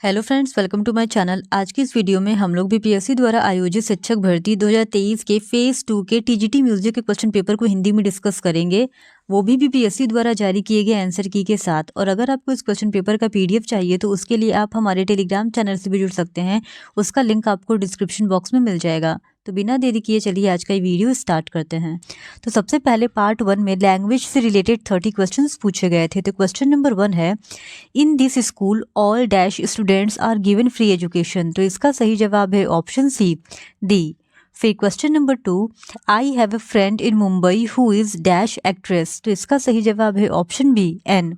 Hello friends, welcome to my channel. आज की इस वीडियो में हम लोग बीपीएससी द्वारा आयोजित शिक्षक भर्ती 2023 के फेज 2 के टीजीटी म्यूजिक के क्वेश्चन पेपर को हिंदी में डिस्कस करेंगे, वो भी बीपीएससी द्वारा जारी किए गए आंसर की के साथ। और अगर आपको इस क्वेश्चन पेपर का पीडीएफ चाहिए तो उसके लिए आप हमारे टेलीग्राम चैनल से भी जुड़ सकते हैं, उसका लिंक आपको डिस्क्रिप्शन बॉक्स में मिल जाएगा। तो बिना देरी किए चलिए आज का ये वीडियो स्टार्ट करते हैं। तो सबसे पहले पार्ट 1 में लैंग्वेज से रिलेटेड 30 क्वेश्चंस पूछे गए थे। तो क्वेश्चन नंबर 1 है, in this school all dash students are given free education. तो इसका सही जवाब है ऑप्शन सी, डी। फिर question number 2, I have a friend in Mumbai who is dash actress. तो इसका सही जवाब है ऑप्शन बी, एन।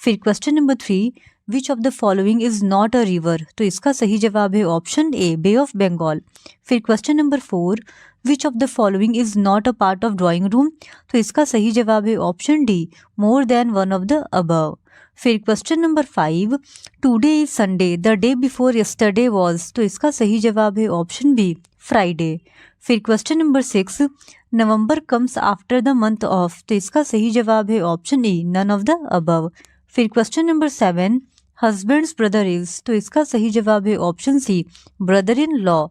फिर question number 3, which of the following is not a river. तो इसका सही जवाब है option A, bay of Bengal. फिर question number 4, which of the following is not a part of drawing room. तो इसका सही जवाब है option D, more than one of the above. फिर question number 5, today is Sunday, the day before yesterday was. तो इसका सही जवाब है ऑप्शन बी, फ्राइडे। फिर question number 6, November comes after the month of. तो इसका सही जवाब है option E, none of the above. फिर question number 7, husbands brother is. तो इसका सही जवाब है option C, brother in law.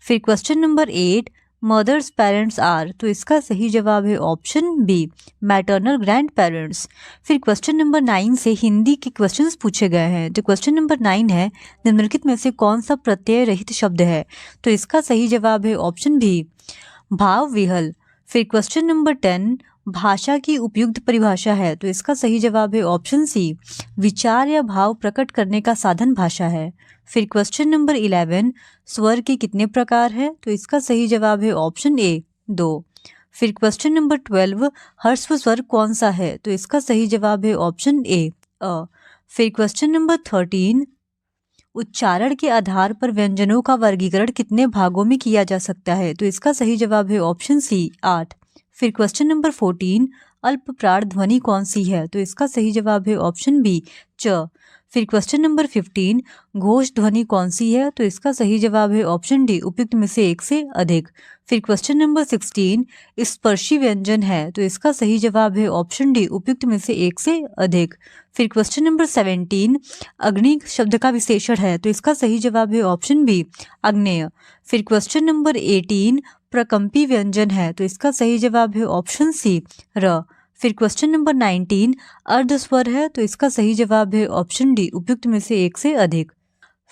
फिर question number 8, mother's parents are. तो इसका सही जवाब है option B, maternal grand parents. फिर क्वेश्चन नंबर 9 से हिंदी के क्वेश्चंस पूछे गए हैं। तो क्वेश्चन नंबर 9 है, निम्नलिखित में से कौन सा प्रत्यय रहित शब्द है। तो इसका सही जवाब है ऑप्शन बी, भाव विहल। फिर क्वेश्चन नंबर 10, भाषा की उपयुक्त परिभाषा है। तो इसका सही जवाब है ऑप्शन सी, विचार या भाव प्रकट करने का साधन भाषा है। फिर क्वेश्चन नंबर 11, स्वर के कितने प्रकार है। तो इसका सही जवाब है ऑप्शन ए, 2। फिर क्वेश्चन नंबर 12, ह्रस्व स्वर कौन सा है। तो इसका सही जवाब है ऑप्शन ए, अ। फिर क्वेश्चन नंबर 13, उच्चारण के आधार पर व्यंजनों का वर्गीकरण कितने भागों में किया जा सकता है। तो इसका सही जवाब है ऑप्शन सी, 8। फिर क्वेश्चन नंबर 14, अल्प प्राण ध्वनि कौन सी है। तो इसका सही जवाब है ऑप्शन बी, च। फिर क्वेश्चन नंबर 15, घोष ध्वनि कौन सी है। तो इसका सही जवाब है ऑप्शन डी, उपयुक्त में से एक से अधिक। फिर क्वेश्चन नंबर 16, स्पर्शी व्यंजन है। तो इसका सही जवाब है ऑप्शन डी, उपयुक्त में से एक से अधिक। फिर क्वेश्चन नंबर 17, अग्नि शब्द का विशेषण है। तो इसका सही जवाब है ऑप्शन बी, आग्नेय। फिर क्वेश्चन नंबर 18, प्रकंपी व्यंजन है। तो इसका सही जवाब है ऑप्शन सी, र। फिर क्वेश्चन नंबर 19, अर्धस्वर है। तो इसका सही जवाब है ऑप्शन डी, उपयुक्त में से एक से अधिक।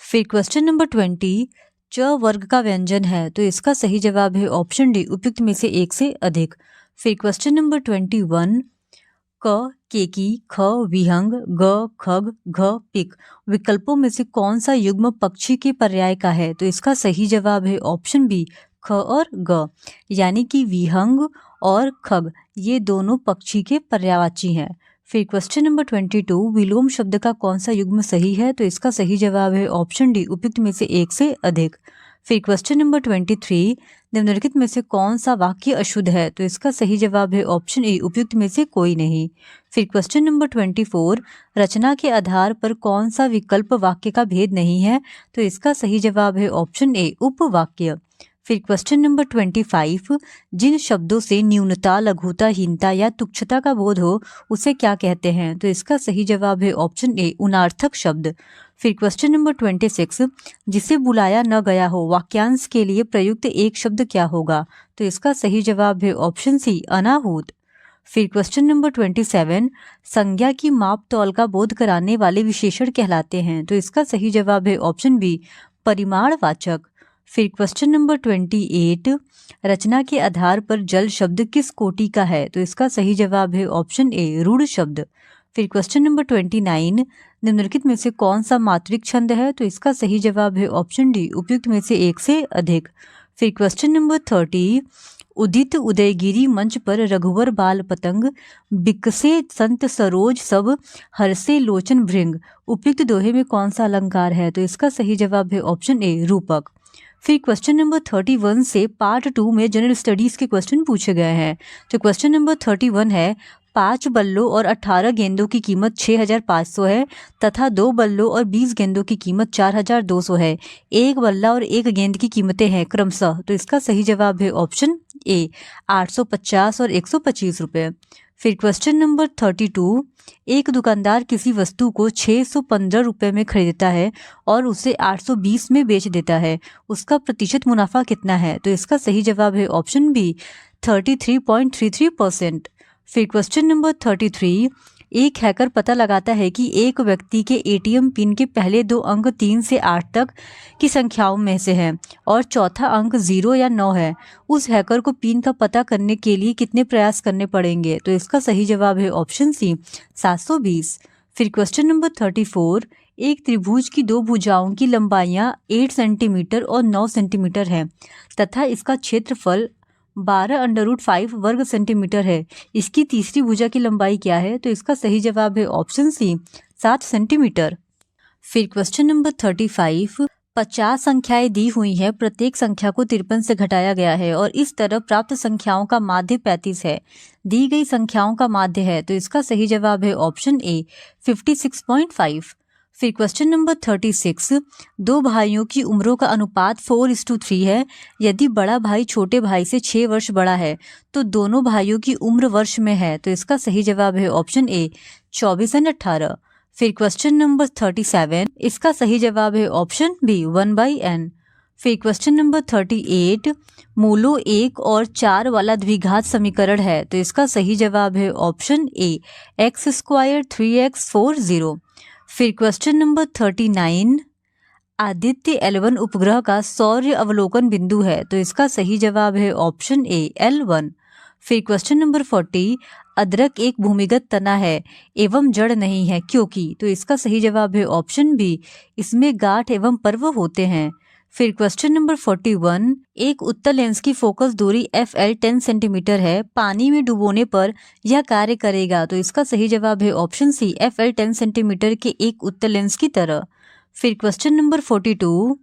फिर क्वेश्चन नंबर 20, च वर्ग का व्यंजन है। तो इसका सही जवाब है ऑप्शन डी, उपयुक्त में से एक से अधिक। फिर क्वेश्चन नंबर 21, क, केकी, ख, विहंग, ग, खग, घ, पिक विकल्पों में से कौन सा युग्म पक्षी के पर्याय का है। तो इसका सही जवाब है ऑप्शन बी, ख और ग, यानी कि विहंग और खग ये दोनों पक्षी के पर्यायवाची हैं। फिर क्वेश्चन नंबर 22, विलोम शब्द का कौन सा युग्म सही है। तो इसका सही जवाब है ऑप्शन डी, उपयुक्त में से एक से अधिक। फिर क्वेश्चन नंबर 23, निम्नलिखित में से कौन सा वाक्य अशुद्ध है। तो इसका सही जवाब है ऑप्शन ए, उपयुक्त में से कोई नहीं। फिर क्वेश्चन नंबर 24, रचना के आधार पर कौन सा विकल्प वाक्य का भेद नहीं है। तो इसका सही जवाब है ऑप्शन ए, उपवाक्य। फिर क्वेश्चन नंबर 25, जिन शब्दों से न्यूनता, लघुता, हीनता या तुच्छता का बोध हो उसे क्या कहते हैं। तो इसका सही जवाब है ऑप्शन ए, उनार्थक शब्द। फिर क्वेश्चन नंबर 26, जिसे बुलाया न गया हो वाक्यांश के लिए प्रयुक्त एक शब्द क्या होगा। तो इसका सही जवाब है ऑप्शन सी, अनाहूत। फिर क्वेश्चन नंबर 27, संज्ञा की माप तौल का बोध कराने वाले विशेषण कहलाते हैं। तो इसका सही जवाब है ऑप्शन बी, परिमाणवाचक। फिर क्वेश्चन नंबर 28, रचना के आधार पर जल शब्द किस कोटि का है। तो इसका सही जवाब है ऑप्शन ए, रूढ़ शब्द। फिर क्वेश्चन नंबर 29, निम्नलिखित में से कौन सा मात्रिक छंद है। तो इसका सही जवाब है ऑप्शन डी, उपयुक्त में से एक से अधिक। फिर क्वेश्चन नंबर 30, उदित उदयगिरी मंच पर रघुवर बाल पतंग, बिकसे संत सरोज सब, हरसे लोचन भृंग उपयुक्त दोहे में कौन सा अलंकार है। तो इसका सही जवाब है ऑप्शन ए, रूपक। फिर क्वेश्चन नंबर 31 से पार्ट 2 में जनरल स्टडीज के क्वेश्चन पूछे गए हैं। तो क्वेश्चन नंबर 31 है, 5 बल्लों और 18 गेंदों की कीमत 6,500 है तथा 2 बल्लों और 20 गेंदों की कीमत 4,200 है। एक बल्ला और एक गेंद की कीमतें हैं क्रमशः। तो इसका सही जवाब है ऑप्शन ए, 850 और 125 रुपये। फिर क्वेश्चन नंबर 32, एक दुकानदार किसी वस्तु को 615 रुपये में खरीदता है और उसे 820 में बेच देता है, उसका प्रतिशत मुनाफा कितना है? तो इसका सही जवाब है ऑप्शन बी 33.33%। फिर क्वेश्चन नंबर 33, एक हैकर पता लगाता है कि एक व्यक्ति के एटीएम पिन के पहले 2 अंक 3 से 8 तक की संख्याओं में से हैं और चौथा अंक 0 या 9 है। उस हैकर को पिन का पता करने के लिए कितने प्रयास करने पड़ेंगे? तो इसका सही जवाब है ऑप्शन सी 720। फिर क्वेश्चन नंबर 34, एक त्रिभुज की 2 भुजाओं की लंबाइयाँ 8 सेंटीमीटर और 9 सेंटीमीटर है तथा इसका क्षेत्रफल 12√5 वर्ग सेंटीमीटर है। इसकी तीसरी भुजा की लंबाई क्या है? तो इसका सही जवाब है ऑप्शन सी 7 सेंटीमीटर। फिर क्वेश्चन नंबर 35, 50 संख्याएं दी हुई हैं, प्रत्येक संख्या को 53 से घटाया गया है और इस तरह प्राप्त संख्याओं का माध्य 35 है। दी गई संख्याओं का माध्य है, तो इसका सही जवाब है ऑप्शन ए 56.5। फिर क्वेश्चन नंबर 36, 2 भाइयों की उम्रों का अनुपात 4:3 है। यदि बड़ा भाई छोटे भाई से 6 वर्ष बड़ा है तो दोनों भाइयों की उम्र वर्ष में है, तो इसका सही जवाब है ऑप्शन ए 24 और 18। फिर क्वेश्चन नंबर 37, इसका सही जवाब है ऑप्शन बी 1/n। फिर क्वेश्चन नंबर 38, मूलों 1 और 4 वाला द्विघात समीकरण है, तो इसका सही जवाब है ऑप्शन ए x² 3x4 0। फिर क्वेश्चन नंबर 39, आदित्य L1 उपग्रह का सौर्य अवलोकन बिंदु है, तो इसका सही जवाब है ऑप्शन ए L1। फिर क्वेश्चन नंबर 40, अदरक एक भूमिगत तना है एवं जड़ नहीं है क्योंकि? तो इसका सही जवाब है ऑप्शन बी, इसमें गांठ एवं पर्व होते हैं। फिर क्वेश्चन नंबर 41, एक उत्तल लेंस की फोकस दूरी FL 10 सेंटीमीटर है, पानी में डुबोने पर यह कार्य करेगा, तो इसका सही जवाब है ऑप्शन सी FL 10 सेंटीमीटर के एक उत्तल लेंस की तरह। फिर क्वेश्चन नंबर 42,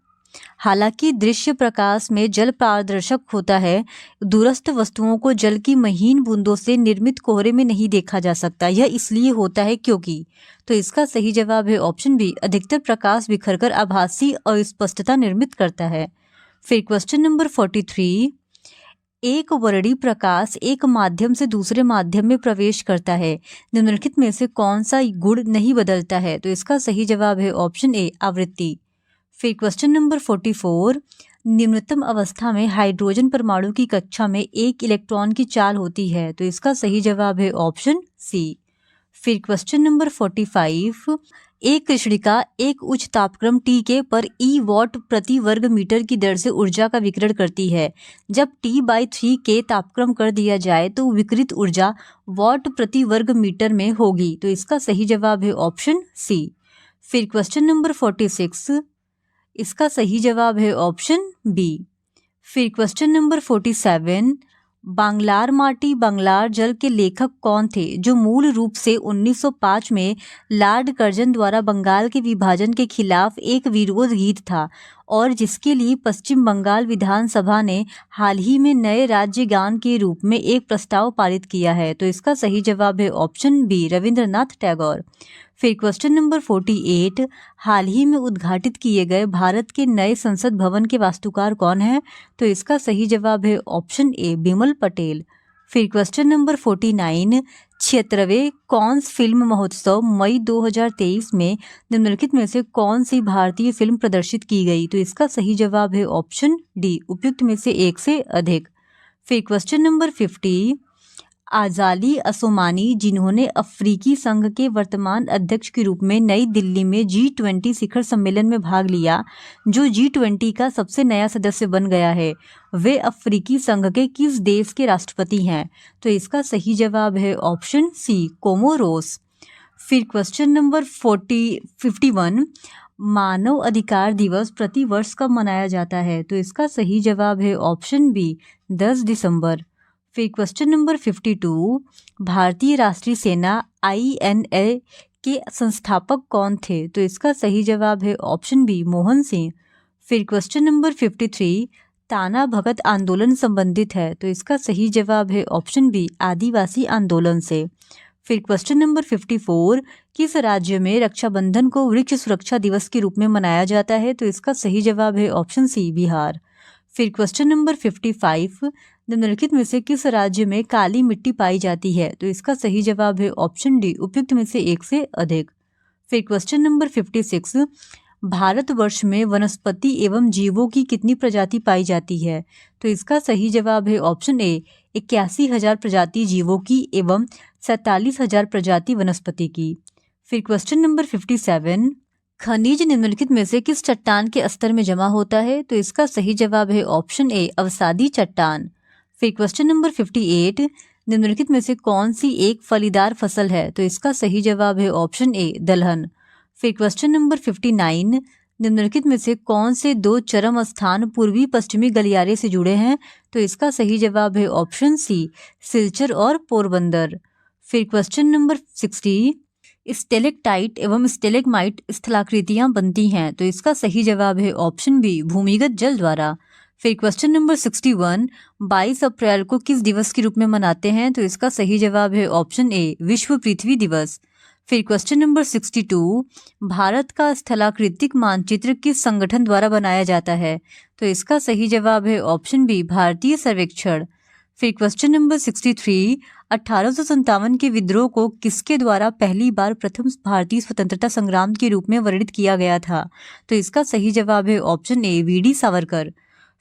हालांकि दृश्य प्रकाश में जल पारदर्शक होता है, दूरस्थ वस्तुओं को जल की महीन बूंदों से निर्मित कोहरे में नहीं देखा जा सकता। यह इसलिए होता है क्योंकि? तो इसका सही जवाब है ऑप्शन बी, अधिकतर प्रकाश बिखरकर आभासी अस्पष्टता निर्मित करता है। फिर क्वेश्चन नंबर 43, एक वर्णी प्रकाश एक माध्यम से दूसरे माध्यम में प्रवेश करता है, निम्नलिखित में से कौन सा गुण नहीं बदलता है? तो इसका सही जवाब है ऑप्शन ए आवृत्ति। फिर क्वेश्चन नंबर 44, निम्नतम अवस्था में हाइड्रोजन परमाणु की कक्षा में 1 इलेक्ट्रॉन की चाल होती है, तो इसका सही जवाब है ऑप्शन सी। फिर क्वेश्चन नंबर 45, एक कृष्णिका एक उच्च तापक्रम Tk पर E वॉट प्रति वर्ग मीटर की दर से ऊर्जा का विकिरण करती है। जब T/3 के तापक्रम कर दिया जाए तो विकिरित ऊर्जा वॉट प्रति वर्ग मीटर में होगी, तो इसका सही जवाब है ऑप्शन सी। फिर क्वेश्चन नंबर 46, इसका सही जवाब है ऑप्शन बी। फिर क्वेश्चन नंबर 47, बांग्लार माटी बांग्लार जल के लेखक कौन थे, जो मूल रूप से 1905 में लॉर्ड कर्जन द्वारा बंगाल के विभाजन के खिलाफ एक विरोध गीत था और जिसके लिए पश्चिम बंगाल विधानसभा ने हाल ही में नए राज्य गान के रूप में एक प्रस्ताव पारित किया है, तो इसका सही जवाब है ऑप्शन बी रविंद्रनाथ टैगोर। फिर क्वेश्चन नंबर 48, हाल ही में उद्घाटित किए गए भारत के नए संसद भवन के वास्तुकार कौन है? तो इसका सही जवाब है ऑप्शन ए बिमल पटेल। फिर क्वेश्चन नंबर 49, 76वें कांस फिल्म महोत्सव मई 2023 में निम्नलिखित में से कौन सी भारतीय फिल्म प्रदर्शित की गई? तो इसका सही जवाब है ऑप्शन डी उपयुक्त में से एक से अधिक। फिर क्वेश्चन नंबर 50, आजाली असोमानी, जिन्होंने अफ्रीकी संघ के वर्तमान अध्यक्ष के रूप में नई दिल्ली में G20 शिखर सम्मेलन में भाग लिया, जो G20 का सबसे नया सदस्य बन गया है, वे अफ्रीकी संघ के किस देश के राष्ट्रपति हैं? तो इसका सही जवाब है ऑप्शन सी कोमोरोस। फिर क्वेश्चन नंबर 51, मानव अधिकार दिवस प्रति वर्ष कब मनाया जाता है? तो इसका सही जवाब है ऑप्शन बी 10 दिसंबर। फिर क्वेश्चन नंबर 52, भारतीय राष्ट्रीय सेना INA के संस्थापक कौन थे? तो इसका सही जवाब है ऑप्शन बी मोहन सिंह। फिर क्वेश्चन नंबर 53, ताना भगत आंदोलन संबंधित है, तो इसका सही जवाब है ऑप्शन बी आदिवासी आंदोलन से। फिर क्वेश्चन नंबर 54, किस राज्य में रक्षाबंधन को वृक्ष सुरक्षा दिवस के रूप में मनाया जाता है? तो इसका सही जवाब है ऑप्शन सी बिहार। फिर क्वेश्चन नंबर 55, निम्नलिखित में से किस राज्य में काली मिट्टी पाई जाती है? तो इसका सही जवाब है ऑप्शन डी, उपयुक्त में से एक से अधिक। फिर क्वेश्चन नंबर 56, भारतवर्ष में वनस्पति एवं जीवों की कितनी प्रजाति पाई जाती है? तो इसका सही जवाब है ऑप्शन ए, 81,000 प्रजाति जीवों की एवं 47,000 प्रजाति वनस्पति की। फिर क्वेश्चन नंबर 57, खनिज निम्नलिखित में से किस चट्टान के स्तर में जमा होता है? तो इसका सही जवाब है ऑप्शन ए, अवसादी चट्टान। फिर क्वेश्चन नंबर 58, निम्नलिखित में से कौन सी एक फलीदार फसल है? तो इसका सही जवाब है ऑप्शन ए, दलहन। फिर क्वेश्चन नंबर 59, निम्नलिखित में से कौन से दो चरम स्थान पूर्वी पश्चिमी गलियारे से जुड़े हैं? तो इसका सही जवाब है ऑप्शन सी, सिलचर और पोरबंदर। फिर क्वेश्चन नंबर 60, स्टेलेक्टाइट एवं स्टेलेग्माइट स्थलाकृतियां बनती हैं। तो इसका सही जवाब है ऑप्शन बी, भूमिगत जल द्वारा। फिर क्वेश्चन नंबर 61, 22 अप्रैल को किस दिवस के रूप में मनाते हैं? तो इसका सही जवाब है ऑप्शन ए, विश्व पृथ्वी दिवस। फिर क्वेश्चन नंबर 62, भारत का स्थलाकृतिक मानचित्र किस संगठन द्वारा बनाया जाता है? तो इसका सही जवाब है ऑप्शन बी, भारतीय सर्वेक्षण। फिर क्वेश्चन नंबर 63, 1857 के विद्रोह को किसके द्वारा पहली बार प्रथम भारतीय स्वतंत्रता संग्राम के रूप में वर्णित किया गया था? तो इसका सही जवाब है ऑप्शन ए, वीडी सावरकर।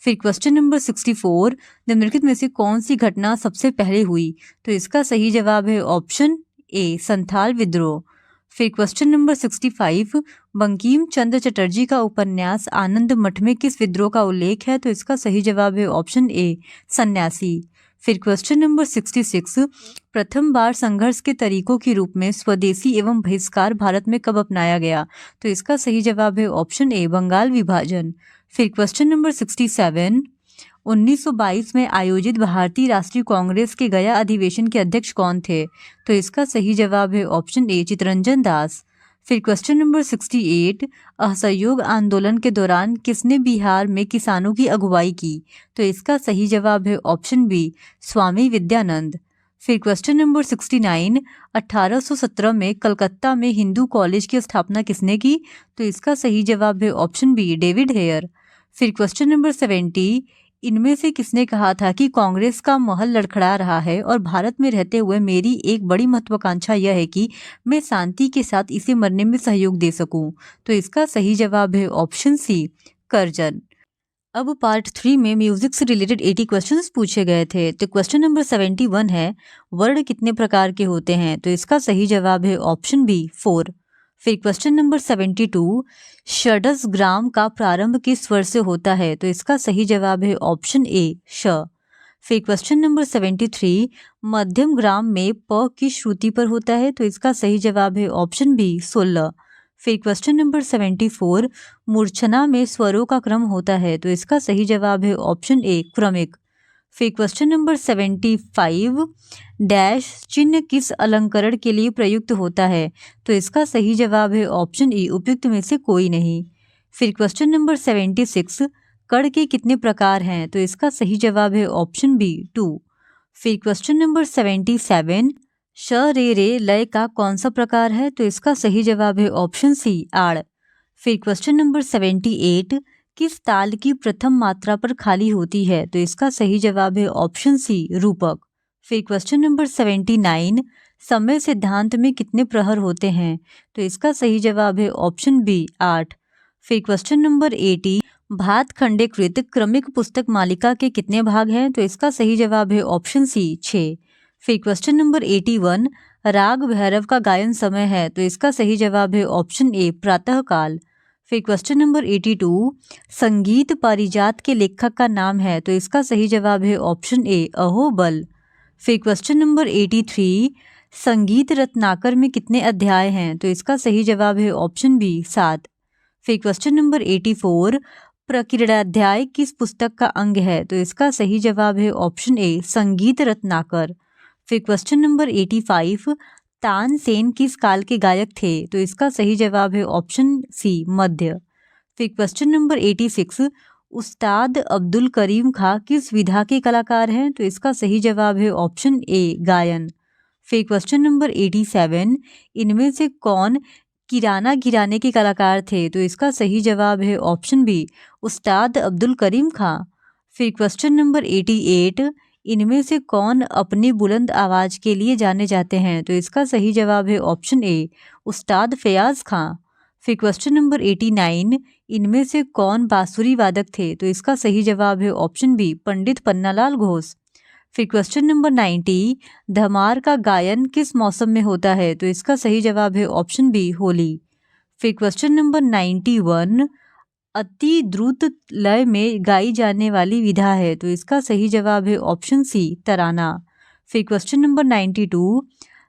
फिर क्वेश्चन नंबर 64, निम्नलिखित में से कौन सी घटना सबसे पहले हुई? तो इसका सही जवाब है ऑप्शन ए, संथाल विद्रोह। फिर क्वेश्चन नंबर 65, बंकिम चंद्र चटर्जी का उपन्यास आनंद मठ में किस विद्रोह का उल्लेख है? तो इसका सही जवाब है ऑप्शन ए, सन्यासी। फिर क्वेश्चन नंबर 66, प्रथम बार संघर्ष के तरीकों के रूप में स्वदेशी एवं बहिष्कार भारत में कब अपनाया गया? तो इसका सही जवाब है ऑप्शन ए, बंगाल विभाजन। फिर क्वेश्चन नंबर 67, 1922 में आयोजित भारतीय राष्ट्रीय कांग्रेस के गया अधिवेशन के अध्यक्ष कौन थे? तो इसका सही जवाब है ऑप्शन ए, चित्तरंजन दास। फिर क्वेश्चन नंबर 68, असहयोग आंदोलन के दौरान किसने बिहार में किसानों की अगुवाई की? तो इसका सही जवाब है ऑप्शन बी, स्वामी विद्यानंद। फिर क्वेश्चन नंबर 69, 1817 में कलकत्ता में हिंदू कॉलेज की स्थापना किसने की? तो इसका सही जवाब है ऑप्शन बी, डेविड हेयर। फिर क्वेश्चन नंबर 70, इनमें से किसने कहा था कि कांग्रेस का महल लड़खड़ा रहा है और भारत में रहते हुए मेरी एक बड़ी महत्वाकांक्षा यह है कि मैं शांति के साथ इसे मरने में सहयोग दे सकूं? तो इसका सही जवाब है ऑप्शन सी, कर्जन। अब पार्ट 3 में म्यूजिक से रिलेटेड 80 क्वेश्चंस पूछे गए थे। तो क्वेश्चन नंबर 71 है, वर्ण कितने प्रकार के होते हैं? तो इसका सही जवाब है ऑप्शन बी, 4। फिर क्वेश्चन नंबर 72, षड्ज ग्राम का प्रारंभ किस स्वर से होता है? तो इसका सही जवाब है ऑप्शन ए, श। फिर क्वेश्चन नंबर 73, मध्यम ग्राम में प किस श्रुति पर होता है? तो इसका सही जवाब है ऑप्शन बी, 16। फिर क्वेश्चन नंबर 74, मूर्छना में स्वरों का क्रम होता है? तो इसका सही जवाब है ऑप्शन ए, क्रमिक। फिर क्वेश्चन नंबर 75, डैश चिन्ह किस अलंकरण के लिए प्रयुक्त होता है? तो इसका सही जवाब है ऑप्शन ई, उपयुक्त में से कोई नहीं। फिर क्वेश्चन नंबर 76, कण के कितने प्रकार हैं? तो इसका सही जवाब है ऑप्शन बी, 2। फिर क्वेश्चन नंबर 77, श रे रे लय का कौन सा प्रकार है? तो इसका सही जवाब है ऑप्शन सी, आड़। फिर क्वेश्चन नंबर 78, किस ताल की प्रथम मात्रा पर खाली होती है? तो इसका सही जवाब है ऑप्शन सी, रूपक। फिर क्वेश्चन नंबर 79, समय सिद्धांत में कितने प्रहर होते हैं? तो इसका सही जवाब है ऑप्शन बी, 8। फिर क्वेश्चन नंबर 80, भातखंडेकृत क्रमिक पुस्तक मालिका के कितने भाग हैं? तो इसका सही जवाब है ऑप्शन सी, 6। फिर क्वेश्चन नंबर 81, राग भैरव का गायन समय है? तो इसका सही जवाब है ऑप्शन ए, प्रातःकाल। फिर क्वेश्चन नंबर 82, संगीत पारिजात के लेखक का नाम है? तो इसका सही जवाब है ऑप्शन ए, अहोबल। फिर क्वेश्चन नंबर 83, संगीत रत्नाकर में कितने अध्याय हैं? तो इसका सही जवाब है ऑप्शन बी, 7। फिर क्वेश्चन नंबर 84, प्रकीर्णाध्याय किस पुस्तक का अंग है? तो इसका सही जवाब है ऑप्शन ए, संगीत रत्नाकर। फिर क्वेश्चन नंबर 85, तानसेन किस काल के गायक थे? तो इसका सही जवाब है ऑप्शन सी, मध्य। फिर क्वेश्चन नंबर 86, उस्ताद अब्दुल करीम खां किस विधा के कलाकार हैं? तो इसका सही जवाब है ऑप्शन ए, गायन। फिर क्वेश्चन नंबर 87, इनमें से कौन किराना गिराने के कलाकार थे? तो इसका सही जवाब है ऑप्शन बी, उस्ताद अब्दुल करीम खां। फिर क्वेश्चन नंबर 88, इनमें से कौन अपनी बुलंद आवाज़ के लिए जाने जाते हैं? तो इसका सही जवाब है ऑप्शन ए, उस्ताद फयाज खां। फिर क्वेश्चन नंबर 89, इनमें से कौन बांसुरी वादक थे? तो इसका सही जवाब है ऑप्शन बी, पंडित पन्नालाल घोष। फिर क्वेश्चन नंबर 90, धमार का गायन किस मौसम में होता है? तो इसका सही जवाब है ऑप्शन बी, होली। फिर क्वेश्चन नंबर 91, अति द्रुत लय में गाई जाने वाली विधा है? तो इसका सही जवाब है ऑप्शन सी, तराना। फिर क्वेश्चन नंबर 92,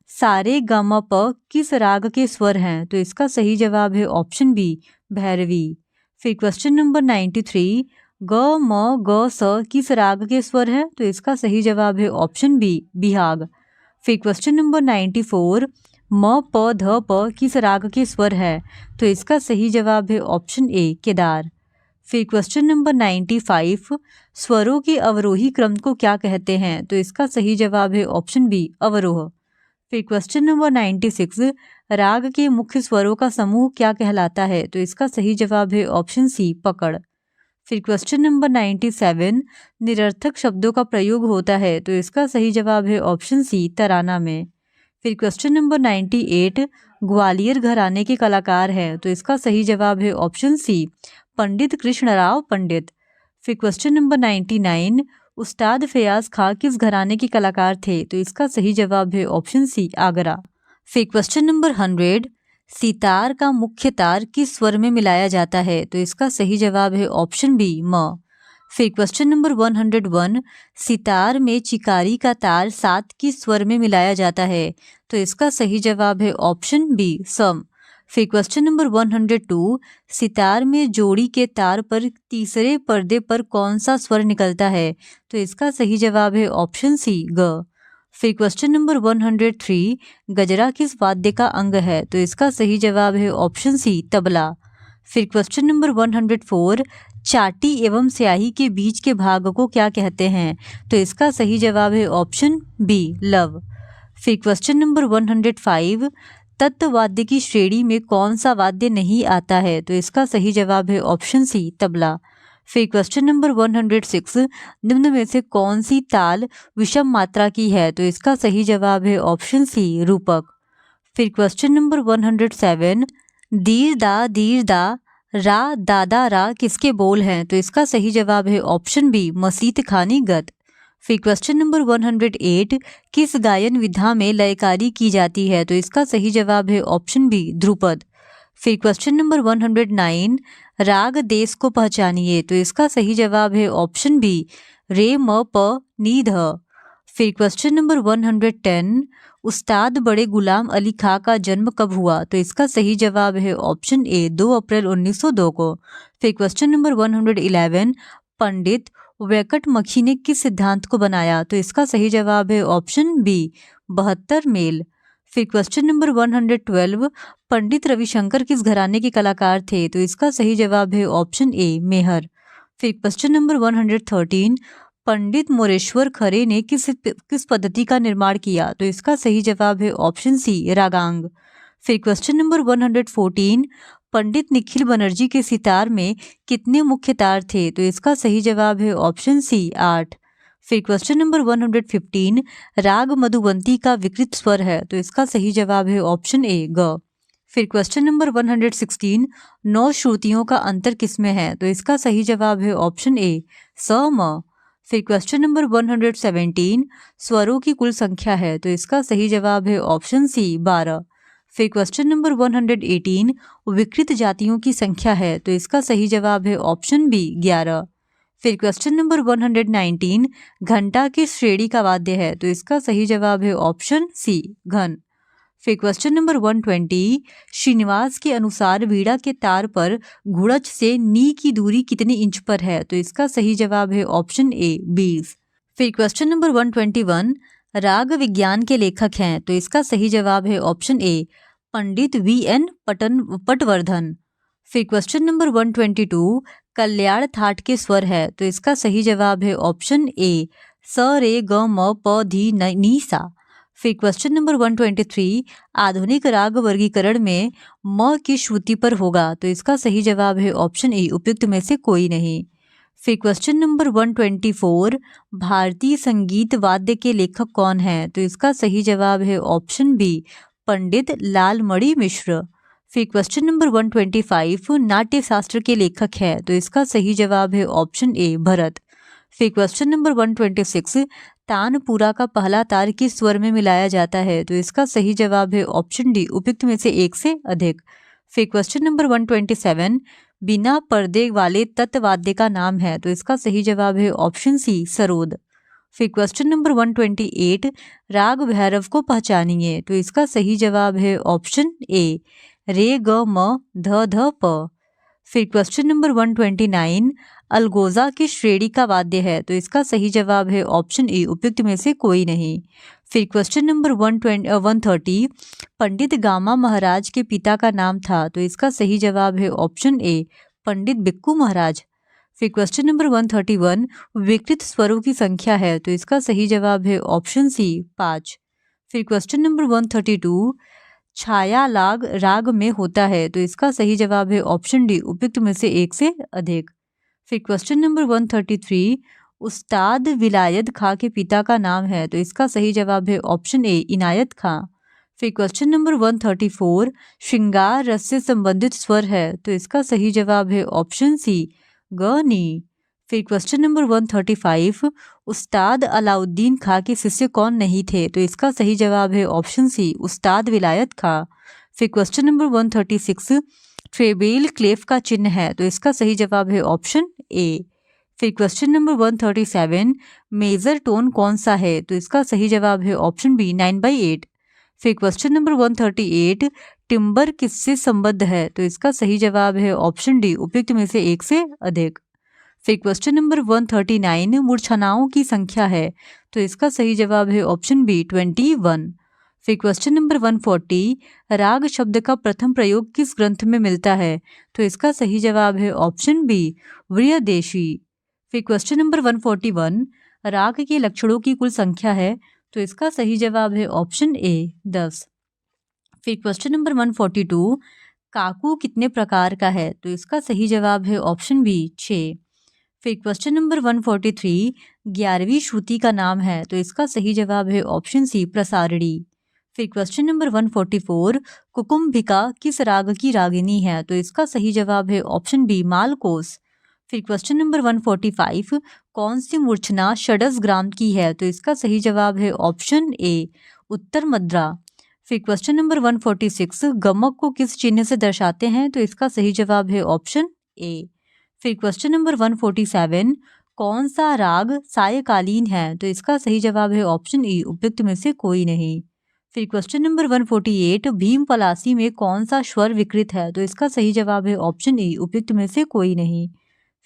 सारे गम प किस राग के स्वर हैं? तो इसका सही जवाब है ऑप्शन बी, भैरवी। फिर क्वेश्चन नंबर 93, ग म ग स किस राग के स्वर हैं? तो इसका सही जवाब है ऑप्शन बी, बिहाग। फिर क्वेश्चन नंबर 94, म प ध प किस राग के स्वर है? तो इसका सही जवाब है ऑप्शन ए, केदार। फिर क्वेश्चन नंबर 95, स्वरों के अवरोही क्रम को क्या कहते हैं? तो इसका सही जवाब है ऑप्शन बी, अवरोह। फिर क्वेश्चन नंबर 96, राग के मुख्य स्वरों का समूह क्या कहलाता है? तो इसका सही जवाब है ऑप्शन सी, पकड़। फिर क्वेश्चन नंबर 97, निरर्थक शब्दों का प्रयोग होता है? तो इसका सही जवाब है ऑप्शन सी, तराना में। फिर क्वेश्चन नंबर 98, ग्वालियर घराने के कलाकार हैं? तो इसका सही जवाब है ऑप्शन सी, पंडित कृष्णराव पंडित। फिर क्वेश्चन नंबर 99, उस्ताद फयाज खां किस घराने के कलाकार थे? तो इसका सही जवाब है ऑप्शन सी, आगरा। फिर क्वेश्चन नंबर 100, सितार का मुख्य तार किस स्वर में मिलाया जाता है? तो इसका सही जवाब है ऑप्शन बी, म। फिर क्वेश्चन नंबर 101, सितार में चिकारी का तार 7 किस स्वर में मिलाया जाता है? तो इसका सही जवाब है ऑप्शन बी, सम। फिर क्वेश्चन नंबर 102, सितार में जोड़ी के तार पर तीसरे पर्दे पर कौन सा स्वर निकलता है? तो इसका सही जवाब है ऑप्शन सी, ग। फिर क्वेश्चन नंबर 103, गजरा किस वाद्य का अंग है? तो इसका सही जवाब है ऑप्शन सी, तबला। फिर क्वेश्चन नंबर 104, चाटी एवं स्याही के बीच के भाग को क्या कहते हैं? तो इसका सही जवाब है ऑप्शन बी, लव। फिर क्वेश्चन नंबर 105, तत्वाद्य की श्रेणी में कौन सा वाद्य नहीं आता है? तो इसका सही जवाब है ऑप्शन सी, तबला। फिर क्वेश्चन नंबर 106, निम्न में से कौन सी ताल विषम मात्रा की है? तो इसका सही जवाब है ऑप्शन सी, रूपक। फिर क्वेश्चन नंबर 107, दीर दा रा दादा रा किसके बोल हैं? तो इसका सही जवाब है ऑप्शन बी, मसीत खानी गत। फिर क्वेश्चन नंबर 108, किस गायन विधा में लयकारी की जाती है? तो इसका सही जवाब है ऑप्शन बी, ध्रुपद। फिर क्वेश्चन नंबर 109, राग देश को पहचानिए? तो इसका सही जवाब है ऑप्शन बी, रे म प नी ध। फिर क्वेश्चन नंबर 110, उस्ताद बड़े गुलाम अली खां का जन्म कब हुआ? तो इसका सही जवाब है ऑप्शन ए, 2 अप्रैल 1902 को। फिर क्वेश्चन नंबर 111, पंडित वैकटमखी ने किस सिद्धांत को बनाया? तो इसका सही जवाब है ऑप्शन बी, 72 मेल। फिर क्वेश्चन नंबर 112, पंडित रविशंकर किस घराने के कलाकार थे? तो इसका सही जवाब है ऑप्शन ए, मेहर। फिर क्वेश्चन नंबर 113, पंडित मोरेश्वर खरे ने किस पद्धति का निर्माण किया? तो इसका सही जवाब है ऑप्शन सी, रागांग। फिर क्वेश्चन नंबर 114, पंडित निखिल बनर्जी के सितार में कितने मुख्य तार थे? तो इसका सही जवाब है ऑप्शन सी, 8। फिर क्वेश्चन नंबर 115, राग मधुबंती का विकृत स्वर है? तो इसका सही जवाब है ऑप्शन ए, ग। फिर क्वेश्चन नंबर 116, 9 श्रुतियों का अंतर किसमें है? तो इसका सही जवाब है ऑप्शन ए, स म। फिर क्वेश्चन नंबर 117, स्वरों की कुल संख्या है? तो इसका सही जवाब है ऑप्शन सी, 12। फिर क्वेश्चन नंबर 118, विकृत जातियों की संख्या है? तो इसका सही जवाब है ऑप्शन बी, 11। फिर क्वेश्चन नंबर 119, घंटा किस श्रेणी का वाद्य है? तो इसका सही जवाब है ऑप्शन सी, घन। फिर क्वेश्चन नंबर 120, श्रीनिवास के अनुसार वीणा के तार पर घुड़च से नी की दूरी कितने इंच पर है? तो इसका सही जवाब है ऑप्शन ए, 20। फिर क्वेश्चन नंबर 121, राग विज्ञान के लेखक हैं? तो इसका सही जवाब है ऑप्शन ए, पंडित VN पटवर्धन। फिर क्वेश्चन नंबर 122, कल्याण थाट के स्वर है? तो इसका सही जवाब है ऑप्शन ए, स रे ग म प धी नी सा। फिर क्वेश्चन नंबर 123, आधुनिक राग वर्गीकरण में म की श्रुति पर होगा? तो इसका सही जवाब है ऑप्शन ए, उपयुक्त में से कोई नहीं। फिर क्वेश्चन नंबर 124, भारतीय संगीत वाद्य के लेखक कौन हैं? तो इसका सही जवाब है ऑप्शन बी, पंडित लालमणि मिश्र। फिर क्वेश्चन नंबर 125, नाट्य शास्त्र के लेखक है? तो इसका सही जवाब है ऑप्शन ए, भरत। फिर क्वेश्चन नंबर 126, तानपुरा का पहला तार किस स्वर में मिलाया जाता है? तो इसका सही जवाब है ऑप्शन डी, उपयुक्त में से एक से अधिक। फिर क्वेश्चन नंबर 127, बिना पर्दे वाले तत्वाद्य का नाम है? तो इसका सही जवाब है ऑप्शन सी, सरोद। फिर क्वेश्चन नंबर 128, राग भैरव को पहचानिए? तो इसका सही जवाब है ऑप्शन ए, रे ग म ध ध प। फिर क्वेश्चन नंबर 129, अलगोजा किस श्रेणी का वाद्य है? तो इसका सही जवाब है ऑप्शन ए, उपयुक्त में से कोई नहीं। फिर क्वेश्चन नंबर 130, पंडित गामा महाराज के पिता का नाम था? तो इसका सही जवाब है ऑप्शन ए, पंडित बिक्कू महाराज। फिर क्वेश्चन नंबर 131, विकृत स्वरों की संख्या है? तो इसका सही जवाब है ऑप्शन सी, 5। फिर क्वेश्चन नंबर 132, छाया राग में होता है? तो इसका सही जवाब है ऑप्शन डी, उपयुक्त में से एक से अधिक। फिर क्वेश्चन नंबर 133, उस्ताद विलायत खां के पिता का नाम है? तो इसका सही जवाब है ऑप्शन ए, इनायत खां। फिर क्वेश्चन नंबर 134, श्रृंगार रस से संबंधित स्वर है? तो इसका सही जवाब है ऑप्शन सी, ग नी। फिर क्वेश्चन नंबर 135, उस्ताद अलाउद्दीन खां के शिष्य कौन नहीं थे? तो इसका सही जवाब है ऑप्शन सी, उस्ताद विलायत खां। फिर क्वेश्चन नंबर 136, ट्रेबेल क्लेफ का चिन्ह है? तो इसका सही जवाब है ऑप्शन ए। फिर क्वेश्चन नंबर 137, मेजर टोन कौन सा है? तो इसका सही जवाब है ऑप्शन बी, 9/8। फिर क्वेश्चन नंबर 138, टिम्बर किससे संबद्ध है? तो इसका सही जवाब है ऑप्शन डी, उपयुक्त में से एक से अधिक। फिर क्वेश्चन नंबर 139, मूर्छनाओं की संख्या है? तो इसका सही जवाब है ऑप्शन बी, 21। फिर क्वेश्चन नंबर 140, राग शब्द का प्रथम प्रयोग किस ग्रंथ में मिलता है? तो इसका सही जवाब है ऑप्शन बी, व्रियदेशी। फिर क्वेश्चन नंबर 141, राग के लक्षणों की कुल संख्या है? तो इसका सही जवाब है ऑप्शन ए, 10। फिर क्वेश्चन नंबर 142, काकू कितने प्रकार का है? तो इसका सही जवाब है ऑप्शन बी, 6। फिर क्वेश्चन नंबर 143, 11वीं श्रुति का नाम है? तो इसका सही जवाब है ऑप्शन सी, प्रसारणी। फिर क्वेश्चन नंबर 144, कुकुम्भिका किस राग की रागिनी है? तो इसका सही जवाब है ऑप्शन बी, मालकोस। फिर क्वेश्चन नंबर 145, कौन सी मूर्छना षडस ग्राम की है? तो इसका सही जवाब है ऑप्शन ए, उत्तर मद्रा। फिर क्वेश्चन नंबर 146, गमक को किस चिन्ह से दर्शाते हैं? तो इसका सही जवाब है ऑप्शन ए। फिर क्वेश्चन नंबर 147, कौन सा राग सायकालीन है? तो इसका सही जवाब है ऑप्शन ई, उपयुक्त में से कोई नहीं। फिर क्वेश्चन नंबर 148, भीम पलासी में कौन सा स्वर विकृत है? तो इसका सही जवाब है ऑप्शन ई, उपयुक्त में से कोई नहीं।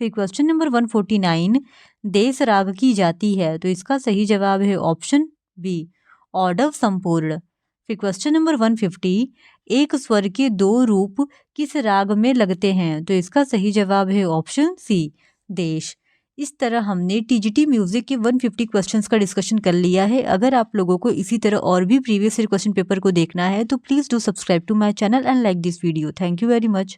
फिर क्वेश्चन नंबर 149, देश राग की जाती है? तो इसका सही जवाब है ऑप्शन बी, औडव संपूर्ण। फिर क्वेश्चन नंबर 150, एक स्वर के दो रूप किस राग में लगते हैं? तो इसका सही जवाब है ऑप्शन सी, देश। इस तरह हमने टीजीटी म्यूजिक के 150 क्वेश्चंस का डिस्कशन कर लिया है। अगर आप लोगों को इसी तरह और भी प्रीवियस ईयर क्वेश्चन पेपर को देखना है तो please do subscribe to my channel and like this video. Thank you very much.